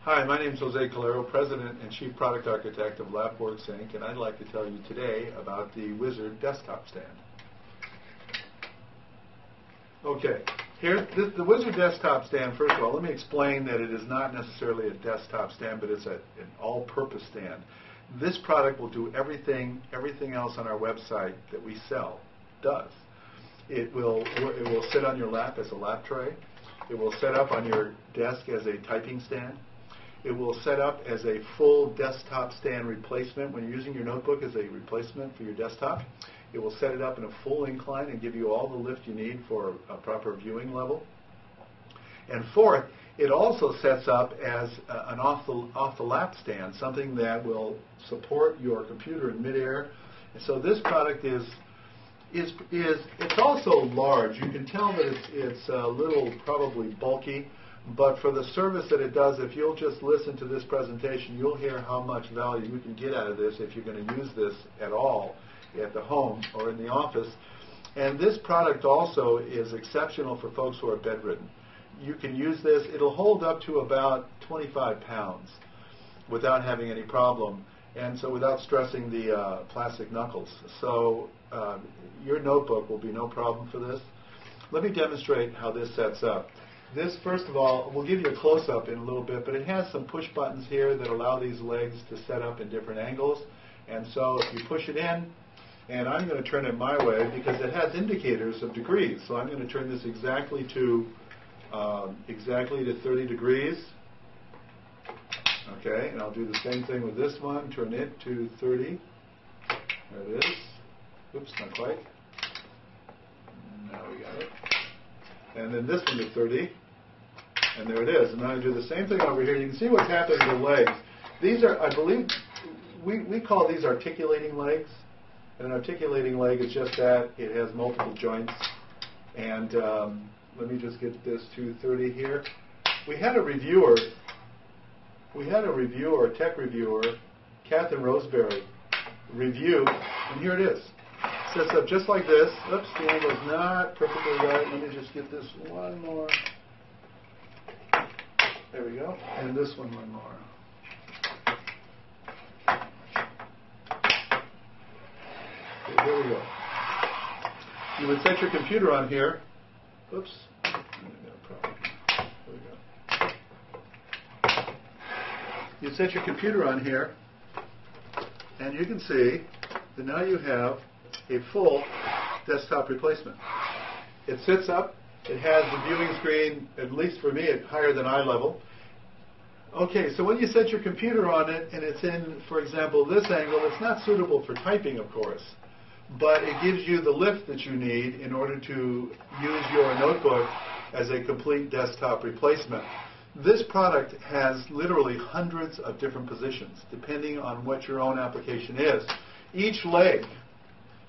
Hi, my name is Jose Calero, President and Chief Product Architect of LabWorks Inc., and I'd like to tell you today about the Wizard desktop stand. Okay, the Wizard desktop stand, first of all, let me explain that it is not necessarily a desktop stand, but it's an all-purpose stand. This product will do everything else on our website that we sell does. It will sit on your lap as a lap tray. It will set up on your desk as a typing stand. It will set up as a full desktop stand replacement when you're using your notebook as a replacement for your desktop. It will set it up in a full incline and give you all the lift you need for a proper viewing level. And fourth, it also sets up as an off-the-lap stand, something that will support your computer in midair. And so this product it's also large. You can tell that it's a little probably bulky. But for the service that it does, if you'll just listen to this presentation, you'll hear how much value you can get out of this if you're going to use this at all at the home or in the office. And this product also is exceptional for folks who are bedridden. You can use this. It'll hold up to about 25 pounds without having any problem, and so without stressing the plastic knuckles. So your notebook will be no problem for this. Let me demonstrate how this sets up. This, first of all, we'll give you a close-up in a little bit, but it has some push buttons here that allow these legs to set up in different angles. And so if you push it in, and I'm going to turn it my way because it has indicators of degrees. So I'm going to turn this exactly to 30 degrees. Okay, and I'll do the same thing with this one. Turn it to 30. There it is. Oops, not quite. Now we got it. And then this one to 30, and there it is. And then I do the same thing over here. You can see what's happening to the legs. These are, I believe, we call these articulating legs. And an articulating leg is just that. It has multiple joints. And let me just get this to 30 here. We had a reviewer, tech reviewer, Catherine Roseberry, review, and here it is. Sets up just like this. Oops, the angle is not perfectly right. Let me just get this one more. There we go. And this one more. Okay, here we go. You would set your computer on here. Oops. There we go. You set your computer on here, and you can see that now you have a full desktop replacement. It sits up. It has the viewing screen, at least for me, at higher than eye level. Okay, so when you set your computer on it and it's in, for example, this angle, it's not suitable for typing, of course, but it gives you the lift that you need in order to use your notebook as a complete desktop replacement. This product has literally hundreds of different positions, depending on what your own application is. Each leg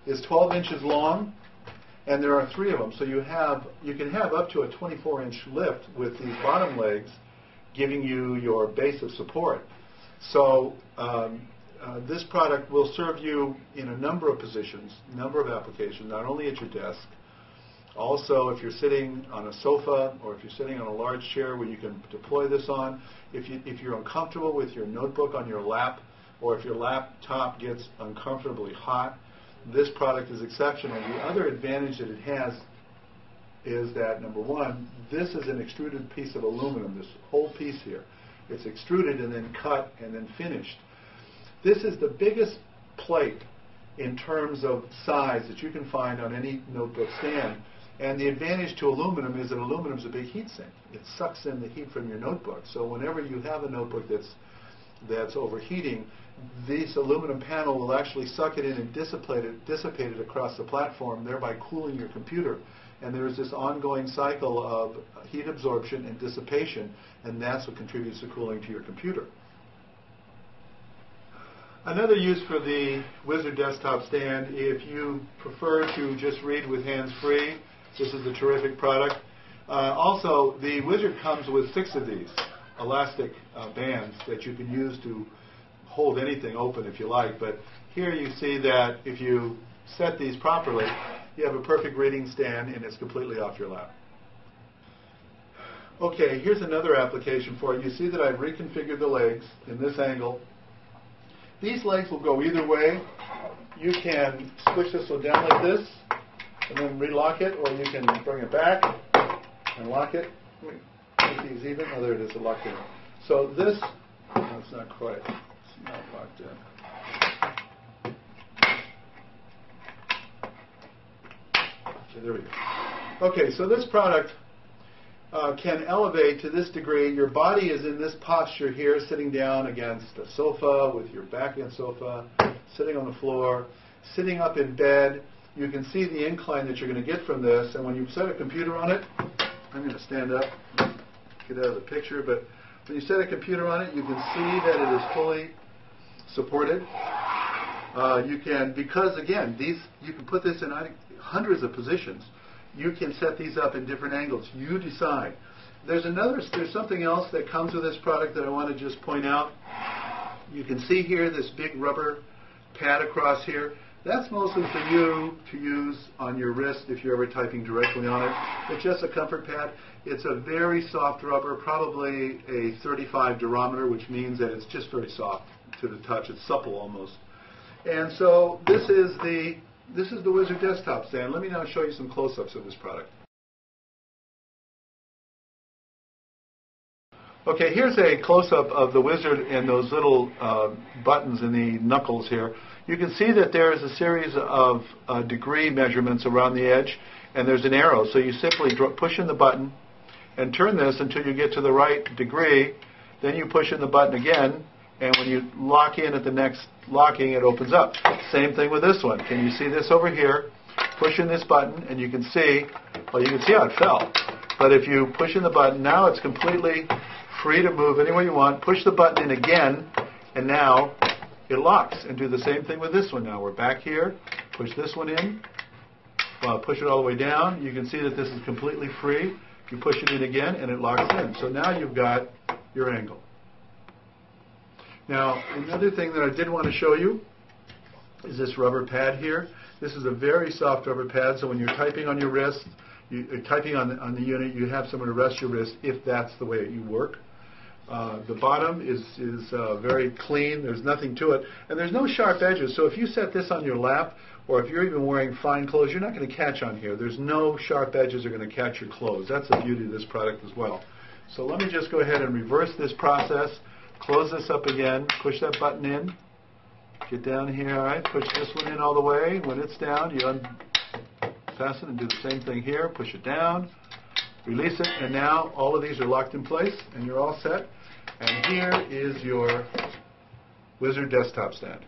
is 12 inches long, and there are 3 of them. So you can have up to a 24-inch lift with these bottom legs, giving you your base of support. So this product will serve you in a number of positions, number of applications, not only at your desk. Also, if you're sitting on a sofa or if you're sitting on a large chair where you can deploy this on, if you're uncomfortable with your notebook on your lap, or if your laptop gets uncomfortably hot, this product is exceptional. The other advantage that it has is that, number one, this is an extruded piece of aluminum, this whole piece here. It's extruded and then cut and then finished. This is the biggest plate in terms of size that you can find on any notebook stand. And the advantage to aluminum is that aluminum is a big heat sink. It sucks in the heat from your notebook. So whenever you have a notebook that's overheating, this aluminum panel will actually suck it in and dissipate it across the platform, thereby cooling your computer. And there's this ongoing cycle of heat absorption and dissipation, and that's what contributes to cooling to your computer. Another use for the Wizard desktop stand, if you prefer to just read with hands-free, this is a terrific product. Also, the Wizard comes with 6 of these elastic bands that you can use to hold anything open if you like, but here you see that if you set these properly, you have a perfect reading stand and it's completely off your lap. Okay, here's another application for it. You see that I've reconfigured the legs in this angle. These legs will go either way. You can switch this one down like this and then relock it, or you can bring it back and lock it. Make these even. Oh, there it is, it locked in. So this, no, it's not quite. It's not locked in. Okay, there we go. Okay, so this product can elevate to this degree. Your body is in this posture here, sitting down against a sofa with your back against the sofa, sitting on the floor, sitting up in bed. You can see the incline that you're going to get from this, and when you set a computer on it, I'm going to stand up, get out of the picture, but when you set a computer on it, you can see that it is fully supported. You can, because again, you can put this in hundreds of positions. You can set these up in different angles. You decide. There's something else that comes with this product that I want to just point out. You can see here this big rubber pad across here. That's mostly for you to use on your wrist if you're ever typing directly on it. It's just a comfort pad. It's a very soft rubber, probably a 35 durometer, which means that it's just very soft to the touch. It's supple almost. And so this is the Wizard desktop stand. Let me now show you some close-ups of this product. Okay, here's a close-up of the Wizard and those little buttons in the knuckles here. You can see that there is a series of degree measurements around the edge, and there's an arrow. So you simply push in the button and turn this until you get to the right degree. Then you push in the button again, and when you lock in at the next locking, it opens up. Same thing with this one. Can you see this over here? Push in this button, and you can see, well, you can see how it fell. But if you push in the button, now it's completely free to move anywhere you want. Push the button in again, and now it locks. And do the same thing with this one now. We're back here. Push this one in. Push it all the way down. You can see that this is completely free. You push it in again, and it locks in. So now you've got your angle. Now, another thing that I did want to show you is this rubber pad here. This is a very soft rubber pad, so when you're typing on your wrist, typing on the unit, you have somewhere to rest your wrist if that's the way you work. The bottom is very clean. There's nothing to it. And there's no sharp edges, so if you set this on your lap, or if you're even wearing fine clothes, you're not going to catch on here. There's no sharp edges that are going to catch your clothes. That's the beauty of this product as well. So let me just go ahead and reverse this process. Close this up again, push that button in, get down here, all right, push this one in all the way. When it's down, you unfasten and do the same thing here, push it down, release it, and now all of these are locked in place, and you're all set. And here is your Wizard desktop stand.